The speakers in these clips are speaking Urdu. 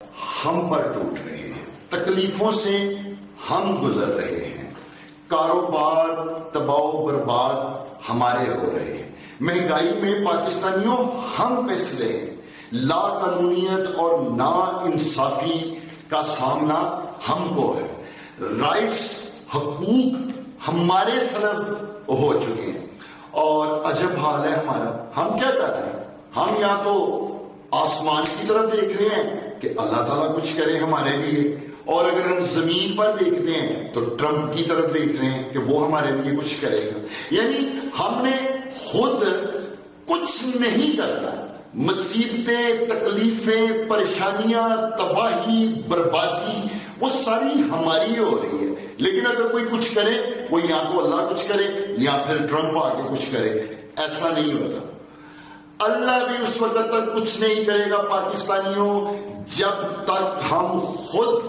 ہم پر ٹوٹ رہے ہیں، تکلیفوں سے ہم گزر رہے ہیں، کاروبار تباہ و برباد ہمارے ہو رہے ہیں، مہنگائی میں پاکستانیوں ہم پسرے ہیں، لا قانونیت اور نا انصافی کا سامنا ہم کو ہے، رائٹس حقوق ہمارے سلب ہو چکے ہیں، اور عجب حال ہے ہمارا۔ ہم کیا کر رہے ہیں؟ ہم یا تو آسمان کی طرف دیکھ رہے ہیں کہ اللہ تعالیٰ کچھ کرے ہمارے لیے، اور اگر ہم زمین پر دیکھتے ہیں تو ٹرمپ کی طرف دیکھ رہے ہیں کہ وہ ہمارے لیے کچھ کرے گا۔ یعنی ہم نے خود کچھ نہیں کرنا، مصیبتیں، تکلیفیں، پریشانیاں، تباہی، بربادی وہ ساری ہماری ہو رہی ہے، لیکن اگر کوئی کچھ کرے وہ یا تو اللہ کچھ کرے یا پھر ٹرمپ آ کے کچھ کرے۔ ایسا نہیں ہوتا۔ اللہ بھی اس وقت تک کچھ نہیں کرے گا پاکستانیوں جب تک ہم خود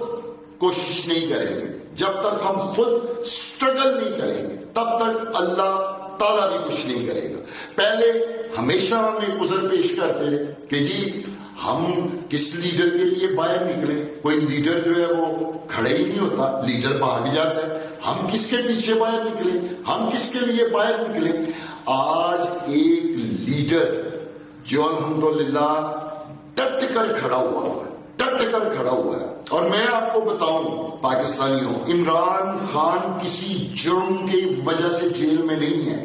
کوشش نہیں کریں گے، جب تک ہم خود سٹرگل نہیں کریں گے تب تک اللہ تعالیٰ بھی کچھ نہیں کرے گا۔ پہلے ہمیشہ ہم ایک عذر پیش کرتے ہیں کہ جی ہم کس لیڈر کے لیے باہر نکلیں، کوئی لیڈر جو ہے وہ کھڑے ہی نہیں ہوتا، لیڈر بھاگ جاتا ہے، ہم کس کے پیچھے باہر نکلیں، ہم کس کے لیے باہر نکلیں۔ آج ایک لیڈر جو الحمدللہ ڈٹ کر کھڑا ہوا ہے، ڈٹ کر کھڑا ہوا ہے، اور میں آپ کو بتاؤں پاکستانیوں، عمران خان کسی جرم کی وجہ سے جیل میں نہیں ہے۔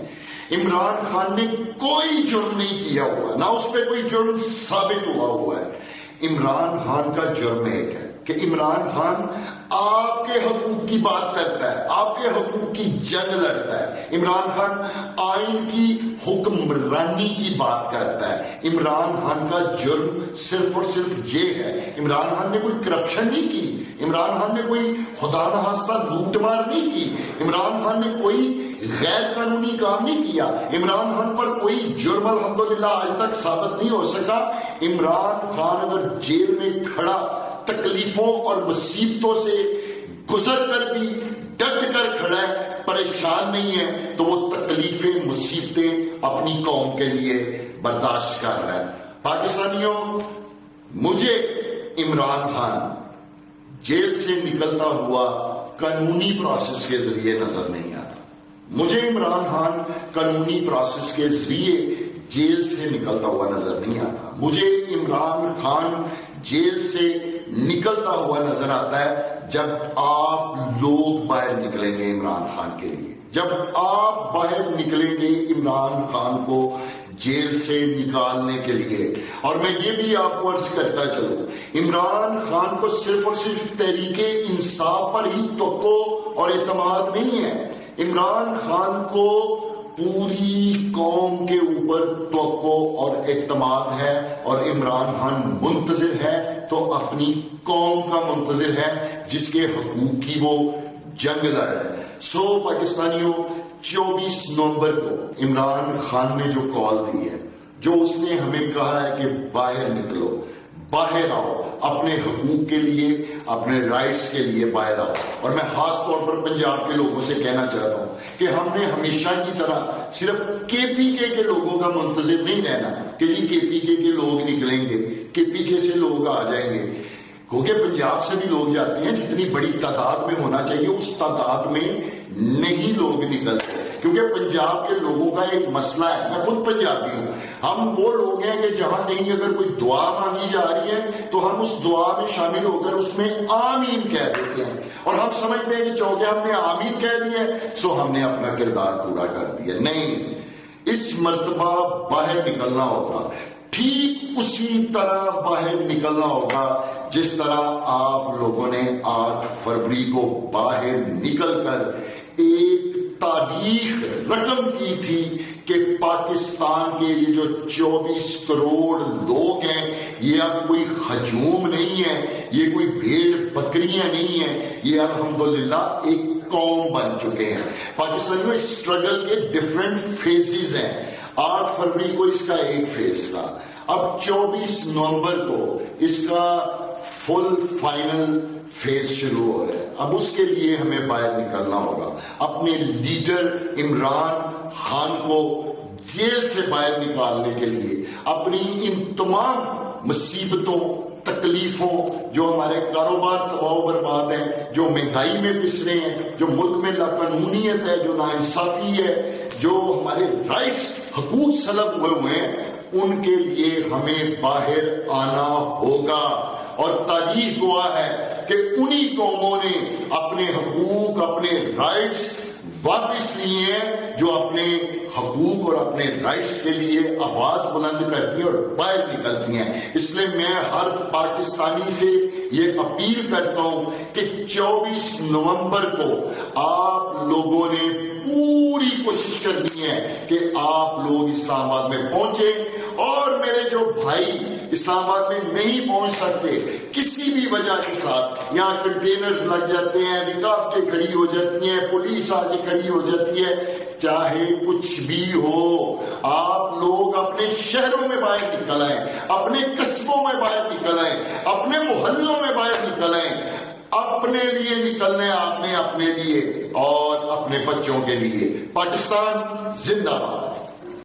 عمران خان نے کوئی جرم نہیں کیا ہوا، نہ اس پہ کوئی جرم ثابت ہوا ہے۔ عمران خان کا جرم ایک ہے کہ عمران خان آپ کے حقوق کی بات کرتا ہے، آپ کے حقوق کی جنگ لڑتا ہے۔ عمران خان آئین کی حکمرانی کی بات کرتا ہے۔ عمران خان کا جرم صرف اور صرف یہ ہے، عمران خان نے کوئی کرپشن نہیں کی، عمران خان نے کوئی خدا نخواستہ لوٹ مار نہیں کی، عمران خان نے کوئی غیر قانونی کام نہیں کیا، عمران خان پر کوئی جرم الحمدللہ آج تک ثابت نہیں ہو سکا۔ عمران خان اگر جیل میں کھڑا تکلیفوں اور مصیبتوں سے گزر کر بھی ڈٹ کر کھڑا ہے، پریشان نہیں ہے، تو وہ تکلیفیں، مصیبتیں اپنی قوم کے لیے برداشت کر رہا ہے۔ پاکستانیوں، مجھے عمران خان جیل سے نکلتا ہوا قانونی پروسیس کے ذریعے نظر نہیں آتا، مجھے عمران خان قانونی پروسیس کے ذریعے جیل سے نکلتا ہوا نظر نہیں آتا، مجھے عمران خان جیل سے نکلتا ہوا نظر آتا ہے جب آپ لوگ باہر نکلیں گے عمران خان کے لیے، جب آپ باہر نکلیں گے عمران خان کو جیل سے نکالنے کے لیے۔ اور میں یہ بھی آپ کو عرض کرتا چلوں، عمران خان کو صرف اور صرف تحریک انصاف پر ہی توقع اور اعتماد نہیں ہے، عمران خان کو پوری قوم کے اوپر توقع اور اعتماد ہے، اور عمران خان منتظر ہے تو اپنی قوم کا منتظر ہے جس کے حقوق کی وہ جنگ لڑ رہا ہے۔ سو پاکستانیوں، 24 نومبر کو عمران خان نے جو کال دی ہے، جو اس نے ہمیں کہا ہے کہ باہر نکلو، باہر آؤ، اپنے حقوق کے لیے، اپنے رائٹس کے لیے باہر آؤ۔ اور میں خاص طور پر پنجاب کے لوگوں سے کہنا چاہتا ہوں کہ ہم نے ہمیشہ کی طرح صرف کے پی کے لوگوں کا منتظر نہیں رہنا کہ جی کے پی کے لوگ نکلیں گے، کے پی کے سے لوگ آ جائیں گے، کیونکہ پنجاب سے بھی لوگ جاتے ہیں، جتنی بڑی تعداد میں ہونا چاہیے اس تعداد میں نہیں لوگ نکلتے، کیونکہ پنجاب کے لوگوں کا ایک مسئلہ ہے، میں خود پنجابی ہوں، ہم وہ لوگ ہیں کہ جہاں کہیں اگر کوئی دعا مانگی جا رہی ہے تو ہم اس دعا میں شامل ہو کر اس میں آمین کہہ دیتے ہیں، اور ہم سمجھتے ہیں کہ چونکہ ہم نے آمین کہہ دیا سو ہم نے اپنا کردار پورا کر دیا۔ نہیں، اس مرتبہ باہر نکلنا ہوگا، ٹھیک اسی طرح باہر نکلنا ہوگا جس طرح آپ لوگوں نے 8 فروری کو باہر نکل کر ایک تاریخ رقم کی تھی کہ پاکستان کے یہ جو 24 کروڑ لوگ ہیں یہ اب کوئی ہجوم نہیں ہے، یہ کوئی بھیڑ بکریاں نہیں ہیں، یہ الحمدللہ ایک قوم بن چکے ہیں۔ پاکستان میں اسٹرگل کے ڈیفرنٹ فیزز ہیں۔ 8 فروری کو اس کا ایک فیز تھا، اب 24 نومبر کو اس کا فل فائنل فیز شروع ہو رہا ہے۔ اب اس کے لیے ہمیں باہر نکلنا ہوگا، اپنے لیڈر عمران خان کو جیل سے باہر نکالنے کے لیے، اپنی ان تمام مصیبتوں تکلیفوں، جو ہمارے کاروبار تباہ و برباد ہیں، جو مہنگائی میں پس رہے ہیں، جو ملک میں لاقانونیت ہے، جو ناانصافی ہے، جو ہمارے رائٹس حقوق سلب ہوئے ہیں، ان کے لیے ہمیں باہر آنا ہوگا. اور تاریخ گواہ ہے کہ انہی قوموں نے اپنے حقوق، اپنے رائٹس واپس لیے ہیں جو اپنے حقوق اور اپنے رائٹس کے لیے آواز بلند کرتی ہیں اور باہر نکلتی ہیں. اس لیے میں ہر پاکستانی سے یہ اپیل کرتا ہوں کہ 24 نومبر کو آپ لوگوں نے پوری کوشش کرنی ہے کہ آپ لوگ اسلام آباد میں پہنچیں. اور میرے جو بھائی اسلام آباد میں نہیں پہنچ سکتے کسی بھی وجہ کے ساتھ، یہاں کنٹینرز لگ جاتے ہیں، رکاوٹیں کھڑی ہو جاتی ہیں، پولیس آ کے کھڑی ہو جاتی ہے، چاہے کچھ بھی ہو، آپ لوگ اپنے شہروں میں باہر نکل آئیں، اپنے قصبوں میں باہر نکل آئیں، اپنے محلوں میں باہر نکل آئیں. اپنے لیے نکلنے آپ نے، اپنے لیے اور اپنے بچوں کے لیے. پاکستان زندہ باد.